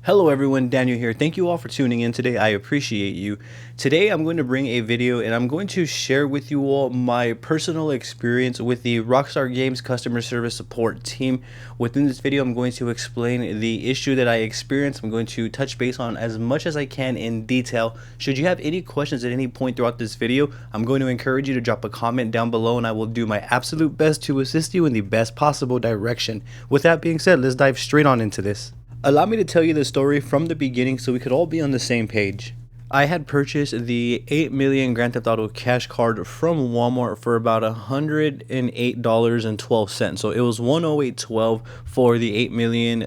Hello everyone, Daniel here. Thank you all for tuning in today. I appreciate you. Today I'm going to bring a video and I'm going to share with you all my personal experience with the Rockstar Games customer service support team. Within this video I'm going to explain the issue that I experienced. I'm going to touch base on as much as I can in detail. Should you have any questions at any point throughout this video, I'm going to encourage you to drop a comment down below and I will do my absolute best to assist you in the best possible direction. With that being said, let's dive straight on into this. Allow me to tell you the story from the beginning so we could all be on the same page. I had purchased the 8 million Grand Theft Auto cash card from Walmart for about $108.12. So it was $108.12 for the $8 million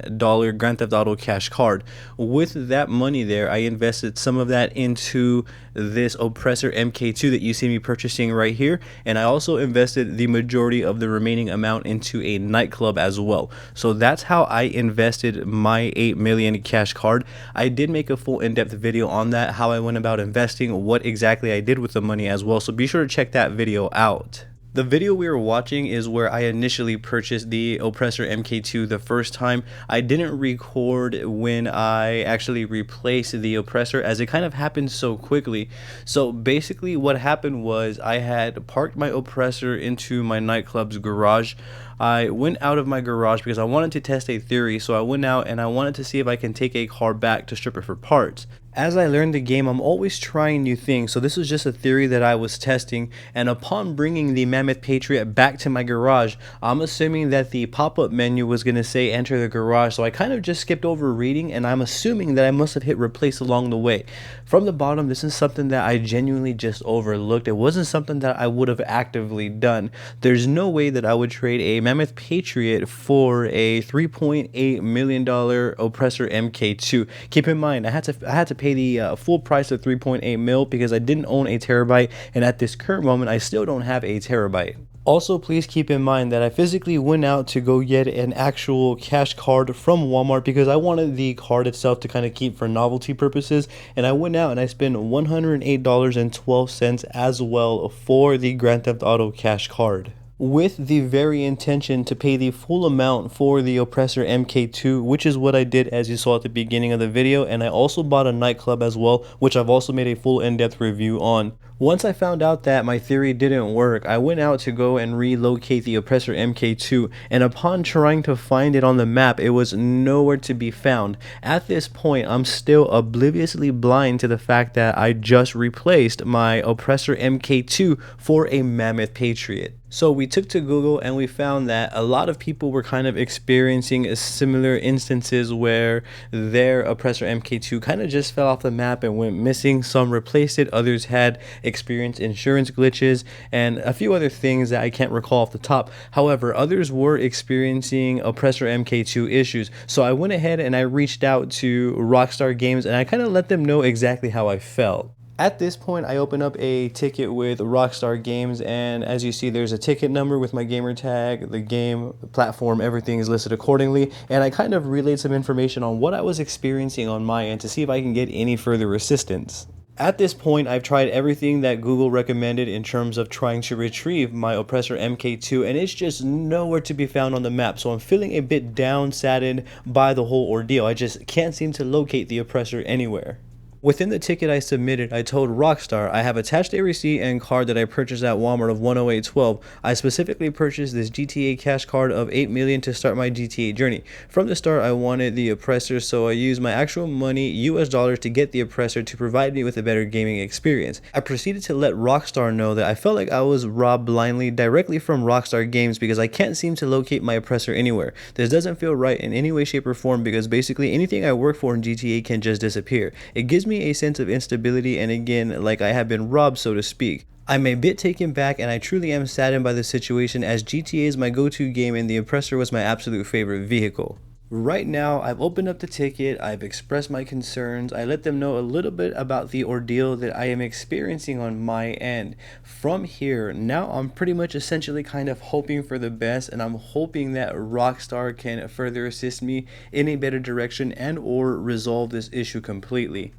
Grand Theft Auto cash card. With that money there, I invested some of that into this Opressor MKII that you see me purchasing right here, and I also invested the majority of the remaining amount into a nightclub as well. So that's how I invested my 8 million cash card. I did make a full in-depth video on that, how I went about investing, what exactly I did with the money as well, so be sure to check that video out. The video we were watching is where I initially purchased the Opressor MKII the first time. I didn't record when I actually replaced the Opressor as it kind of happened so quickly. So basically what happened was I had parked my Opressor into my nightclub's garage. I went out of my garage because I wanted to test a theory, so I went out and I wanted to see if I can take a car back to strip it for parts. As I learned the game, I'm always trying new things, so this was just a theory that I was testing, and upon bringing the Mammoth Patriot back to my garage, I'm assuming that the pop-up menu was going to say enter the garage, so I kind of just skipped over reading, and I'm assuming that I must have hit replace along the way. From the bottom, this is something that I genuinely just overlooked. It wasn't something that I would have actively done. There's no way that I would trade a Mammoth Patriot for a $3.8 million Opressor MKII. Keep in mind, I had to pay the full price of 3.8 mil because I didn't own a terabyte, and at this current moment I still don't have a terabyte. Also, please keep in mind that I physically went out to go get an actual cash card from Walmart because I wanted the card itself to kind of keep for novelty purposes, and I went out and I spent $108.12 as well for the Grand Theft Auto cash card, with the very intention to pay the full amount for the Opressor MKII, which is what I did as you saw at the beginning of the video. And I also bought a nightclub as well, which I've also made a full in-depth review on. Once I found out that my theory didn't work, I went out to go and relocate the Opressor MKII, and upon trying to find it on the map, it was nowhere to be found. At this point, I'm still obliviously blind to the fact that I just replaced my Opressor MKII for a Mammoth Patriot. So we took to Google and we found that a lot of people were kind of experiencing similar instances where their Opressor MKII kind of just fell off the map and went missing. Some replaced it, others had experienced insurance glitches and a few other things that I can't recall off the top. However, others were experiencing Opressor MKII issues. So I went ahead and I reached out to Rockstar Games and I kind of let them know exactly how I felt. At this point, I open up a ticket with Rockstar Games, and as you see, there's a ticket number with my gamer tag, the game, the platform, everything is listed accordingly, and I kind of relayed some information on what I was experiencing on my end to see if I can get any further assistance. At this point, I've tried everything that Google recommended in terms of trying to retrieve my Opressor MKII, and it's just nowhere to be found on the map, so I'm feeling a bit down, saddened by the whole ordeal. I just can't seem to locate the Opressor anywhere. Within the ticket I submitted, I told Rockstar I have attached a receipt and card that I purchased at Walmart of $108.12. I specifically purchased this GTA cash card of $8 million to start my GTA journey. From the start, I wanted the Opressor, so I used my actual money, US dollars, to get the Opressor to provide me with a better gaming experience. I proceeded to let Rockstar know that I felt like I was robbed blindly directly from Rockstar Games because I can't seem to locate my Opressor anywhere. This doesn't feel right in any way, shape, or form because basically anything I work for in GTA can just disappear. It gives me a sense of instability and again, like I have been robbed, so to speak. I'm a bit taken back and I truly am saddened by the situation as GTA is my go-to game and the Opressor was my absolute favorite vehicle. Right now, I've opened up the ticket, I've expressed my concerns, I let them know a little bit about the ordeal that I am experiencing on my end. From here, now I'm pretty much essentially kind of hoping for the best, and I'm hoping that Rockstar can further assist me in a better direction and or resolve this issue completely.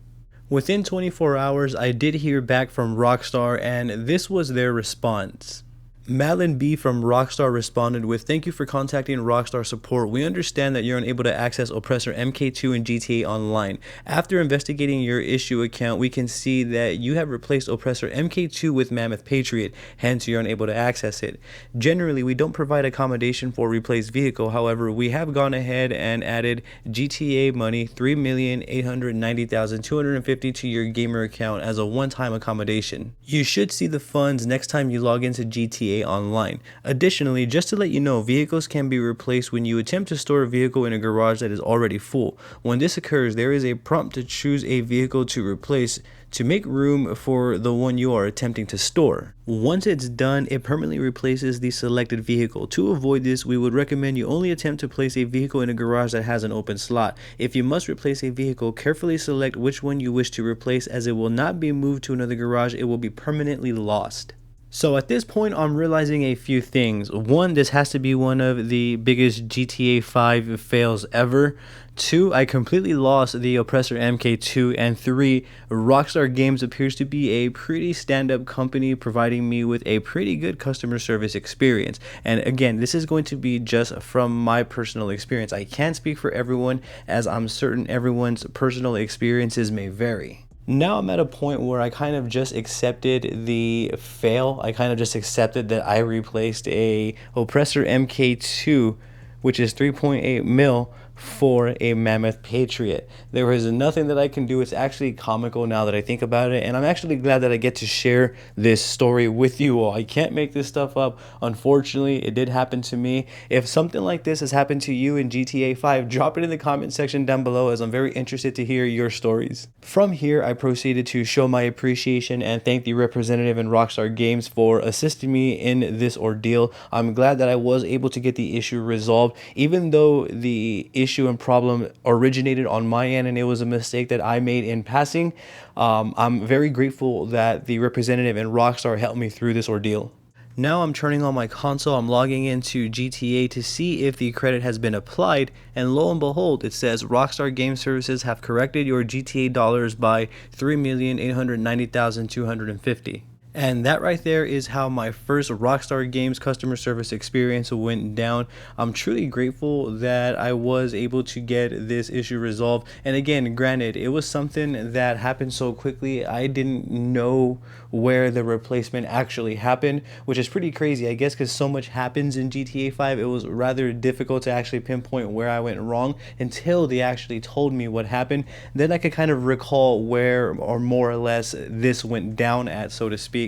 Within 24 hours, I did hear back from Rockstar, and this was their response. Madeline B from Rockstar responded with, "Thank you for contacting Rockstar support. We understand that you're unable to access Opressor MKII and GTA Online. After investigating your issue account, we can see that you have replaced Opressor MKII with Mammoth Patriot, hence you're unable to access it. Generally, we don't provide accommodation for replaced vehicle. However, we have gone ahead and added GTA money 3,890,250 to your gamer account as a one-time accommodation. You should see the funds next time you log into GTA Online. Additionally, just to let you know, vehicles can be replaced when you attempt to store a vehicle in a garage that is already full. When this occurs, there is a prompt to choose a vehicle to replace to make room for the one you are attempting to store. Once it's done, it permanently replaces the selected vehicle. To avoid this, we would recommend you only attempt to place a vehicle in a garage that has an open slot. If you must replace a vehicle, carefully select which one you wish to replace, as it will not be moved to another garage, it will be permanently lost." So at this point, I'm realizing a few things. One, this has to be one of the biggest GTA 5 fails ever. Two, I completely lost the Opressor MK2. And three, Rockstar Games appears to be a pretty stand-up company, providing me with a pretty good customer service experience. And again, this is going to be just from my personal experience. I can't speak for everyone, as I'm certain everyone's personal experiences may vary. Now I'm at a point where I kind of just accepted the fail. I kind of just accepted that I replaced a Opressor MK2, which is 3.8 mil, for a Mammoth Patriot. There was nothing that I can do. It's actually comical now that I think about it, and I'm actually glad that I get to share this story with you all. I can't make this stuff up. Unfortunately, it did happen to me. If something like this has happened to you in GTA 5, drop it in the comment section down below, as I'm very interested to hear your stories. From here, I proceeded to show my appreciation and thank the representative in Rockstar Games for assisting me in this ordeal. I'm glad that I was able to get the issue resolved, even though the issue and problem originated on my end and it was a mistake that I made in passing. I'm very grateful that the representative in Rockstar helped me through this ordeal. Now I'm turning on my console, I'm logging into GTA to see if the credit has been applied, and lo and behold, it says Rockstar Game Services have corrected your GTA dollars by 3,890,250. And that right there is how my first Rockstar Games customer service experience went down. I'm truly grateful that I was able to get this issue resolved. And again, granted, it was something that happened so quickly, I didn't know where the replacement actually happened, which is pretty crazy, I guess, because so much happens in GTA 5. It was rather difficult to actually pinpoint where I went wrong until they actually told me what happened. Then I could kind of recall where, or more or less, this went down at, so to speak.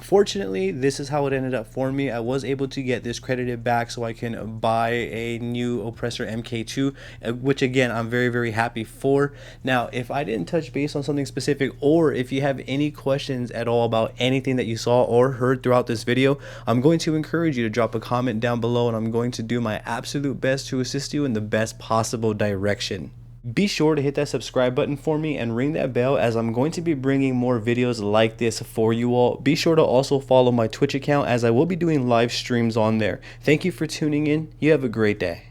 Fortunately, this is how it ended up for me. I was able to get this credited back so I can buy a new Opressor MK2, which again, I'm very, very happy for. Now, if I didn't touch base on something specific, or if you have any questions at all about anything that you saw or heard throughout this video, I'm going to encourage you to drop a comment down below, and I'm going to do my absolute best to assist you in the best possible direction. Be sure to hit that subscribe button for me and ring that bell, as I'm going to be bringing more videos like this for you all. Be sure to also follow my Twitch account, as I will be doing live streams on there. Thank you for tuning in. You have a great day.